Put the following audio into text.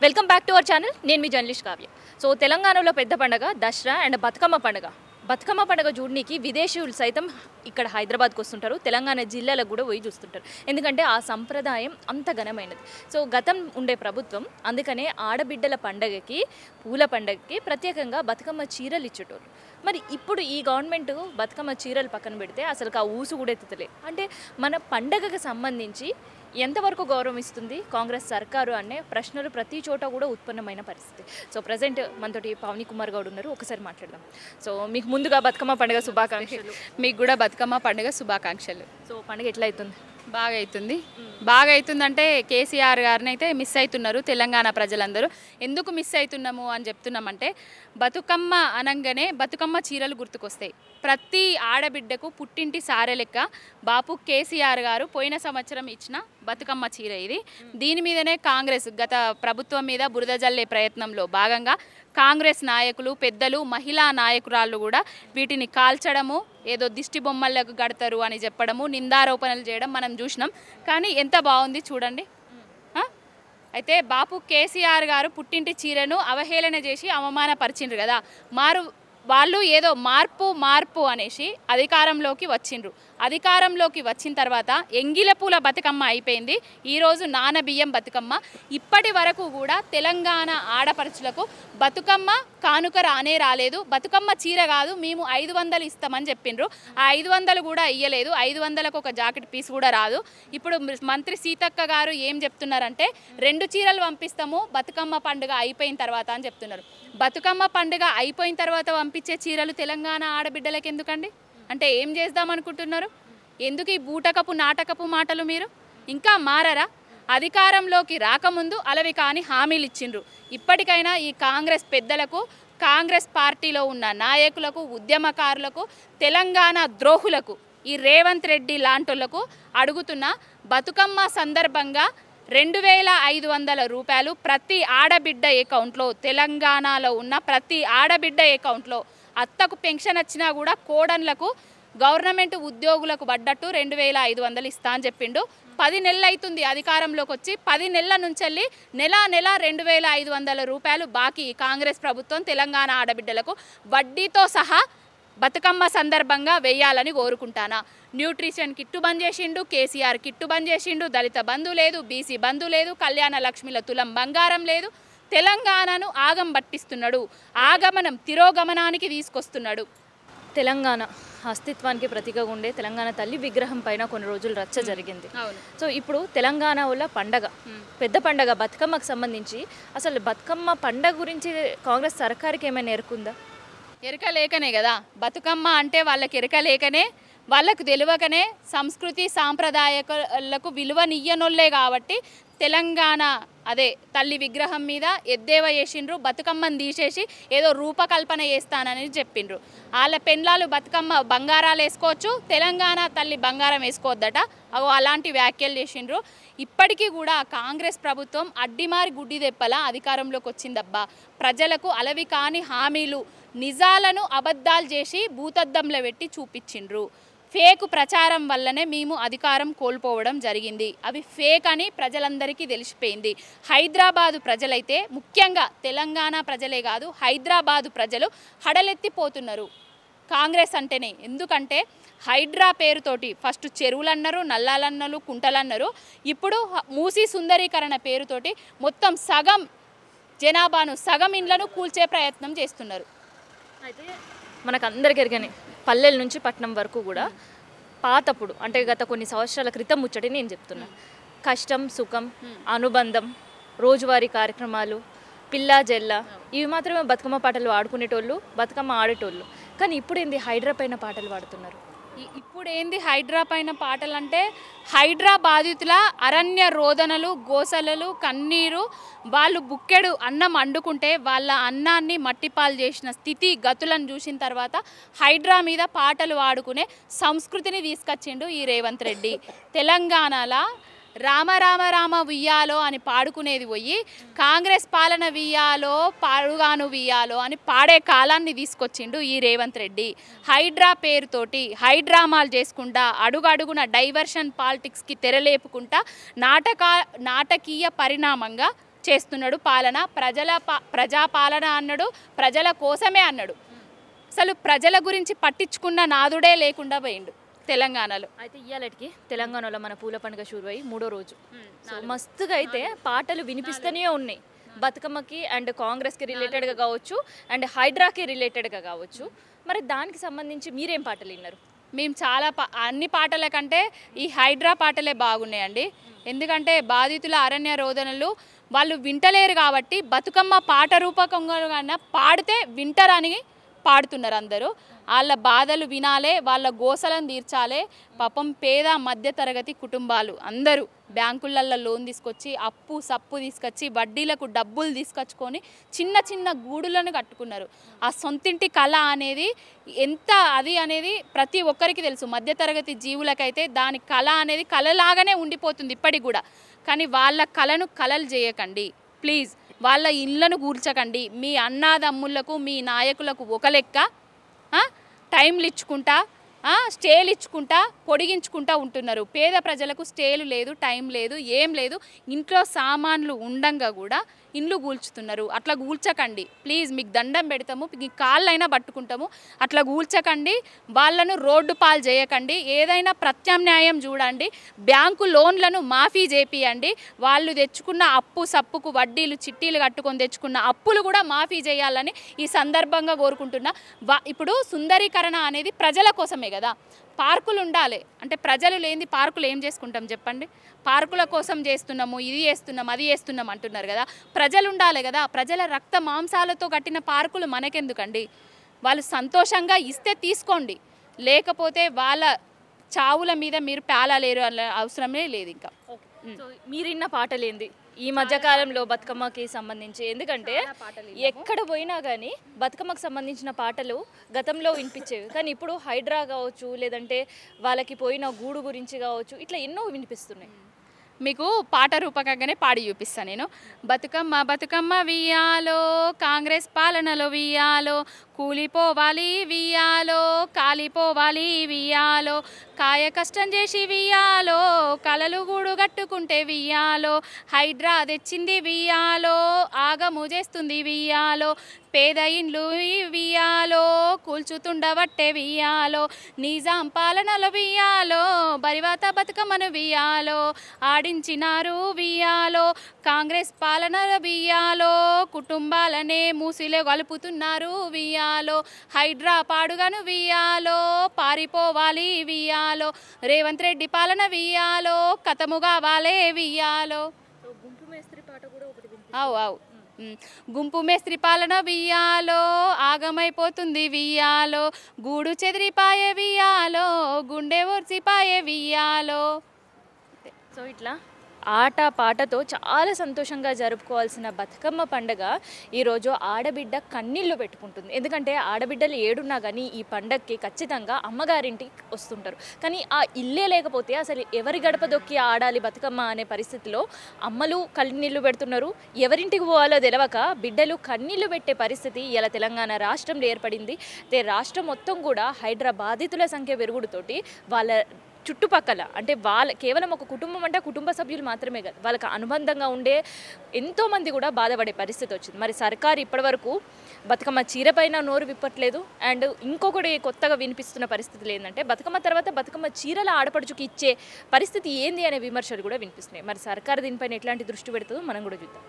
Welcome back to our channel. నేను మీ journalist Kavya. So తెలంగాణలో పెద్ద పండుగ దసరా అండ్ బతుకమ్మ పండుగ. బతుకమ్మ పండుగ చూడడానికి విదేశీయులు సైతం ఇక్కడ హైదరాబాద్కి వస్తుంటారు, తెలంగాణ జిల్లాలకు కూడా పోయి చూస్తుంటారు. ఎందుకంటే ఆ సంప్రదాయం అంత ఘనమైనది. సో గతం ఉండే ప్రభుత్వం అందుకనే ఆడబిడ్డల పండగకి, పూల పండగకి ప్రత్యేకంగా బతుకమ్మ చీరలు ఇచ్చేటోళ్ళు. మరి ఇప్పుడు ఈ గవర్నమెంట్ బతుకమ్మ చీరలు పక్కన పెడితే అసలు ఆ ఊసు కూడా ఎత్తుతలేదు. అంటే మన పండగకు సంబంధించి ఎంతవరకు గౌరవం ఇస్తుంది కాంగ్రెస్ సర్కారు అనే ప్రశ్నలు ప్రతి చోట కూడా ఉత్పన్నమైన పరిస్థితి. సో ప్రజెంట్ మనతోటి పవని కుమార్ గౌడ్ ఉన్నారు, ఒకసారి మాట్లాడదాం. సో మీకు ముందుగా బతుకమ్మ పండుగ శుభాకాంక్షలు. మీకు కూడా బతుకమ్మ పండుగ శుభాకాంక్షలు. సో పండుగ ఎట్లా అవుతుంది? బాగా అవుతుందంటే కేసీఆర్ గారిని అయితే మిస్ అవుతున్నారు తెలంగాణ ప్రజలందరూ. ఎందుకు మిస్ అవుతున్నాము అని చెప్తున్నామంటే, బతుకమ్మ అనగానే బతుకమ్మ చీరలు గుర్తుకొస్తాయి. ప్రతి ఆడబిడ్డకు పుట్టింటి సారె లెక్క బాపు కేసీఆర్ గారు పోయిన సంవత్సరం ఇచ్చిన బతుకమ్మ చీర ఇది. దీని మీదనే కాంగ్రెస్ గత ప్రభుత్వం మీద బురద జల్లే ప్రయత్నంలో భాగంగా కాంగ్రెస్ నాయకులు, పెద్దలు, మహిళా నాయకురాళ్ళు కూడా వీటిని కాల్చడము, ఏదో దిష్టి బొమ్మలకు కడతారు అని చెప్పడము, నిందారోపణలు చేయడం మనం చూసినాం. కానీ ఎంత బాగుంది చూడండి. అయితే బాపు కేసీఆర్ గారు పుట్టింటి చీరను అవహేళన చేసి అవమానపరిచిండ్రు కదా, వాళ్ళు ఏదో మార్పు అనేసి అధికారంలోకి వచ్చిన తర్వాత ఎంగిల పూల బతుకమ్మ అయిపోయింది. ఈరోజు నానబియ్యం బతుకమ్మ. ఇప్పటి వరకు కూడా తెలంగాణ ఆడపడుచులకు బతుకమ్మ కానుక రాలేదు. బతుకమ్మ చీర కాదు, మేము 500 ఇస్తామని చెప్పిండ్రు. ఆ 500 కూడా ఇయ్యలేదు. 500కు ఒక జాకెట్ పీస్ కూడా రాదు. ఇప్పుడు మంత్రి సీతక్క గారు ఏం చెప్తున్నారంటే, 2 చీరలు పంపిస్తాము బతుకమ్మ పండుగ అయిపోయిన తర్వాత అని చెప్తున్నారు. బతుకమ్మ పండుగ అయిపోయిన తర్వాత పంపించే చీరలు తెలంగాణ ఆడబిడ్డలకు ఎందుకండి? అంటే ఏం చేద్దామనుకుంటున్నారు? ఎందుకు ఈ బూటకపు నాటకపు మాటలు? మీరు ఇంకా మారరా? అధికారంలోకి రాకముందు అలవి కాని హామీలు ఇచ్చిండ్రు. ఇప్పటికైనా ఈ కాంగ్రెస్ పెద్దలకు, కాంగ్రెస్ పార్టీలో ఉన్న నాయకులకు, ఉద్యమకారులకు, తెలంగాణ ద్రోహులకు, ఈ రేవంత్ రెడ్డి లాంటోళ్లకు అడుగుతున్న, బతుకమ్మ సందర్భంగా 2500 రూపాయలు ప్రతి ఆడబిడ్డ అకౌంట్లో, తెలంగాణలో ఉన్న ప్రతి ఆడబిడ్డ అకౌంట్లో, అత్తకు పెన్షన్ వచ్చినా కూడా కోడన్లకు, గవర్నమెంట్ ఉద్యోగులకు పడ్డట్టు 2500 ఇస్తా అని చెప్పిండు. 10 నెలలు అవుతుంది అధికారంలోకి వచ్చి. 10 నెలల నుంచి వెళ్ళి నెల 2500 రూపాయలు బాకీ కాంగ్రెస్ ప్రభుత్వం తెలంగాణ ఆడబిడ్డలకు వడ్డీతో సహా బతుకమ్మ సందర్భంగా వేయాలని కోరుకుంటానా. న్యూట్రిషన్ కిట్టు బంద్ చేసిండు, కేసీఆర్ కిట్టు బంద్ చేసిండు, దళిత బంధు లేదు, బీసీ బంధు లేదు, కళ్యాణ లక్ష్మిల తులం బంగారం లేదు. తెలంగాణను ఆగం పట్టిస్తున్నాడు, ఆగమనం తిరోగమనానికి తీసుకొస్తున్నాడు. తెలంగాణ అస్తిత్వానికి ప్రతీకగా ఉండే తెలంగాణ తల్లి విగ్రహం పైన కొన్ని రోజులు రచ్చ జరిగింది. సో ఇప్పుడు తెలంగాణ వల్ల పండగ, పెద్ద పండగ బతుకమ్మకు సంబంధించి అసలు బతుకమ్మ పండగ గురించి కాంగ్రెస్ సర్కారుకి ఏమైనా ఎరుకుందా? ఎరక లేకనే కదా బతుకమ్మ అంటే, వాళ్ళకి ఎరక లేకనే, వాళ్ళకు తెలియకనే, సంస్కృతి సాంప్రదాయాలకు విలువనియ్యనోళ్ళే కాబట్టి తెలంగాణ అదే తల్లి విగ్రహం మీద ఎద్దేవా చేసిండ్రు. బతుకమ్మని తీసేసి ఏదో రూపకల్పన చేస్తానని చెప్పిండ్రు. వాళ్ళ పెండ్లాలు బతుకమ్మ బంగారాలు వేసుకోవచ్చు, తెలంగాణ తల్లి బంగారం వేసుకోవద్దట. అలాంటి వ్యాఖ్యలు చేసిండ్రు. ఇప్పటికీ కూడా కాంగ్రెస్ ప్రభుత్వం అడ్డిమారి గుడ్డి దెప్పల అధికారంలోకి వచ్చిందబ్బా. ప్రజలకు అలవి కాని హామీలు, నిజాలను అబద్ధాలు చేసి భూతద్దంలో పెట్టి చూపించిండ్రు. ఫేక్ ప్రచారం వల్లనే మేము అధికారం కోల్పోవడం జరిగింది. అవి ఫేక్ అని ప్రజలందరికీ తెలిసిపోయింది. హైదరాబాదు ప్రజలైతే, ముఖ్యంగా తెలంగాణ ప్రజలే కాదు, హైదరాబాదు ప్రజలు హడలెత్తిపోతున్నారు కాంగ్రెస్ అంటేనే. ఎందుకంటే హైడ్రా పేరుతోటి ఫస్ట్ చెరువులు అన్నారు, నల్లాలన్నారు, కుంటలన్నారు. ఇప్పుడు మూసీ సుందరీకరణ పేరుతోటి మొత్తం సగం జనాభాను, సగం ఇండ్లను కూల్చే ప్రయత్నం చేస్తున్నారు. అయితే మనకు అందరికీ ఎరగని పల్లెల నుంచి పట్టణం వరకు కూడా పాతప్పుడు, అంటే గత కొన్ని సంవత్సరాల క్రితం ముచ్చటి నేను చెప్తున్నా. కష్టం, సుఖం, అనుబంధం, రోజువారీ కార్యక్రమాలు, పిల్లా జెల్ల, ఇవి మాత్రమే బతుకమ్మ పాటలు ఆడుకునేటోళ్ళు, బతుకమ్మ ఆడేటోళ్ళు. కానీ ఇప్పుడు ఏంది హైడ్రా పైన పాటలు పాడుతున్నారు. ఇప్పుడు ఏంది హైడ్రా పైన పాటలు అంటే, హైడ్రా బాధితుల అరణ్య రోదనలు, గోసలలు, కన్నీరు. వాళ్ళు బుక్కెడు అన్నం వండుకుంటే వాళ్ళ అన్నాన్ని మట్టిపాలు చేసిన స్థితి గతులను చూసిన తర్వాత హైడ్రా మీద పాటలు పాడుకునే సంస్కృతిని తీసుకొచ్చిండు ఈ రేవంత్ రెడ్డి. తెలంగాణలో రామ రామ రామ వియ్యాలో అని పాడుకునేది పోయి కాంగ్రెస్ పాలన వియ్యాలో, పాడుగాను వియ్యాలో అని పాడే కాలాన్ని తీసుకొచ్చిండు ఈ రేవంత్ రెడ్డి. హైడ్రా పేరుతోటి హైడ్రామాలు చేసుకుంటా, అడుగడుగున డైవర్షన్ పాలిటిక్స్కి తెరలేపుకుంటా నాటకీయ పరిణామంగా చేస్తున్నాడు పాలన. ప్రజాపాలన అన్నాడు, ప్రజల కోసమే అన్నాడు. అసలు ప్రజల గురించి పట్టించుకున్న నాదుడే లేకుండా పోయిండు తెలంగాణలో. అయితే ఇయ్యాలటికి తెలంగాణలో మన పూల పండుగ షురు అయ్యి 3వ రోజు. సో మస్తుగా అయితే పాటలు వినిపిస్తూనే ఉన్నాయి. బతుకమ్మకి అండ్ కాంగ్రెస్కి రిలేటెడ్గా కావచ్చు, అండ్ హైడ్రాకి రిలేటెడ్గా కావచ్చు. మరి దానికి సంబంధించి మీరేం పాటలు విన్నారు? మేము చాలా అన్ని పాటల కంటే ఈ హైడ్రా పాటలే బాగున్నాయండి. ఎందుకంటే బాధితుల అరణ్య రోదనలు వాళ్ళు వింటలేరు కాబట్టి బతుకమ్మ పాట రూపకంగా పాడితే వింటరని పాడుతున్నారు అందరూ. వాళ్ళ బాధలు వినాలే, వాళ్ళ గోసలను తీర్చాలే. పాపం పేద మధ్యతరగతి కుటుంబాలు అందరూ బ్యాంకులలో లోన్ తీసుకొచ్చి అప్పు సప్పు తీసుకొచ్చి వడ్డీలకు డబ్బులు తీసుకొచ్చుకొని చిన్న చిన్న గూడులను కట్టుకున్నారు. ఆ సొంతింటి కళ అనేది ఎంత అది అనేది ప్రతి ఒక్కరికి తెలుసు. మధ్యతరగతి జీవులకైతే దాని కళ అనేది కళలాగానే ఉండిపోతుంది ఇప్పటికి కూడా. కానీ వాళ్ళ కళను కళలు చేయకండి ప్లీజ్. వాళ్ళ ఇళ్ళను కూల్చకండి. మీ అన్నాదమ్ములకు మీ నాయకులకు ఒక లెక్క టైంలు ఇచ్చుకుంటా స్టేలు ఇచ్చుకుంటా పొడిగించుకుంటా ఉంటున్నారు. పేద ప్రజలకు స్టేలు లేదు, టైం లేదు, ఏం లేదు. ఇంట్లో సామాన్లు ఉండంగా కూడా ఇండ్లు కూల్చుతున్నారు. అట్లా కూల్చకండి ప్లీజ్. మీకు దండం పెడతాము, మీ కాళ్ళైనా పట్టుకుంటాము. అట్లా కూల్చకండి. వాళ్ళను రోడ్డు పాలు చేయకండి. ఏదైనా ప్రత్యామ్నాయం చూడండి. బ్యాంకు లోన్లను మాఫీ చేపియండి. వాళ్ళు తెచ్చుకున్న అప్పు సప్పుకు వడ్డీలు చిట్టీలు కట్టుకొని తెచ్చుకున్న అప్పులు కూడా మాఫీ చేయాలని ఈ సందర్భంగా కోరుకుంటున్నా. ఇప్పుడు సుందరీకరణ అనేది ప్రజల కోసమే కదా. పార్కులు ఉండాలి అంటే ప్రజలు లేని పార్కులు ఏం చేసుకుంటాం చెప్పండి. పార్కుల కోసం చేస్తున్నాము, ఇది చేస్తున్నాం, అది చేస్తున్నాం అంటున్నారు కదా. ప్రజలు ఉండాలి కదా. ప్రజల రక్త మాంసాలతో కట్టిన పార్కులు మనకెందుకండి? వాళ్ళు సంతోషంగా ఇస్తే తీసుకోండి, లేకపోతే వాళ్ళ చావుల మీద మీరు పేలలేరు అనే అవసరమే లేదు. ఇంకా సో మీరిన్న పాటలేంది ఈ మధ్యకాలంలో బతుకమ్మకి సంబంధించి? ఎందుకంటే ఎక్కడ పోయినా కానీ బతుకమ్మకు సంబంధించిన పాటలు గతంలో వినిపించేవి, కానీ ఇప్పుడు హైడ్రా కావచ్చు, లేదంటే వాళ్ళకి పోయిన గూడు గురించి కావచ్చు, ఇట్లా ఎన్నో వినిపిస్తున్నాయి. మీకు పాట రూపకంగానే పాడి చూపిస్తాను నేను. బతుకమ్మ బతుకమ్మ వియాలో, కాంగ్రెస్ పాలనలో వియాలో, కూలిపోవాలి వియాలో, కాలిపోవాలి వియాలో, కాయ కష్టం చేసి వియాలో, కలలు గూడు కట్టుకుంటే వియాలో, హైడ్రా తెచ్చింది వియాలో, ఆగము చేస్తుంది వియాలో, పేద ఇండ్లు వియాలో, కూల్చుతుండబట్టే వియాలో, నిజాం పాలనలో వియాలో, బరివాత బతుకమ్మను వియాలో, ఆడించినారు వియాలో, కాంగ్రెస్ పాలనలో వియాలో, కుటుంబాలనే మూసిలో కలుపుతున్నారు వియాలో, హైడ్రా పాడుగాను వియాలో, పారిపోవాలి వియాలో, రేవంత్ రెడ్డి పాలన వియాలో, కథముగా వాలే వియాలో. అవు గుంపు మేస్త్రి పాలన వియాలో, ఆగమైపోతుంది వియాలో, గూడు చెదిరిపాయే వియాలో, గుండె ఓర్చిపాయే వియాలో. సో ఇట్లా ఆట పాటతో చాలా సంతోషంగా జరుపుకోవాల్సిన బతుకమ్మ పండుగ ఈరోజు ఆడబిడ్డ కన్నీళ్ళు పెట్టుకుంటుంది. ఎందుకంటే ఆడబిడ్డలు ఏడున్నా కానీ ఈ పండగకి ఖచ్చితంగా అమ్మగారింటికి వస్తుంటారు. కానీ ఆ ఇల్లే లేకపోతే అసలు ఎవరి గడప దొక్కి ఆడాలి బతుకమ్మ అనే పరిస్థితిలో అమ్మలు కన్నీళ్ళు పెడుతున్నారు. ఎవరింటికి పోవాలో తెలవక బిడ్డలు కన్నీళ్ళు పెట్టే పరిస్థితి ఇలా తెలంగాణ రాష్ట్రంలో ఏర్పడింది. రాష్ట్రం మొత్తం కూడా హైడ్రా బాధితుల సంఖ్య పెరుగుడుతోటి వాళ్ళ చుట్టుపక్కల అంటే వాళ్ళ కేవలం ఒక కుటుంబం అంటే కుటుంబ సభ్యులు మాత్రమే కాదు, వాళ్ళకి అనుబంధంగా ఉండే ఎంతోమంది కూడా బాధపడే పరిస్థితి వచ్చింది. మరి సర్కారు ఇప్పటివరకు బతుకమ్మ చీర పైన నోరు విప్పట్లేదు. అండ్ ఇంకొకటి కొత్తగా వినిపిస్తున్న పరిస్థితులు ఏంటంటే బతుకమ్మ తర్వాత బతుకమ్మ చీరల ఆడపడుచుకి ఇచ్చే పరిస్థితి ఏంది అనే విమర్శలు కూడా వినిపిస్తున్నాయి. మరి సర్కారు దీనిపైన ఎట్లాంటి దృష్టి పెడుతుందో మనం కూడా చూద్దాం.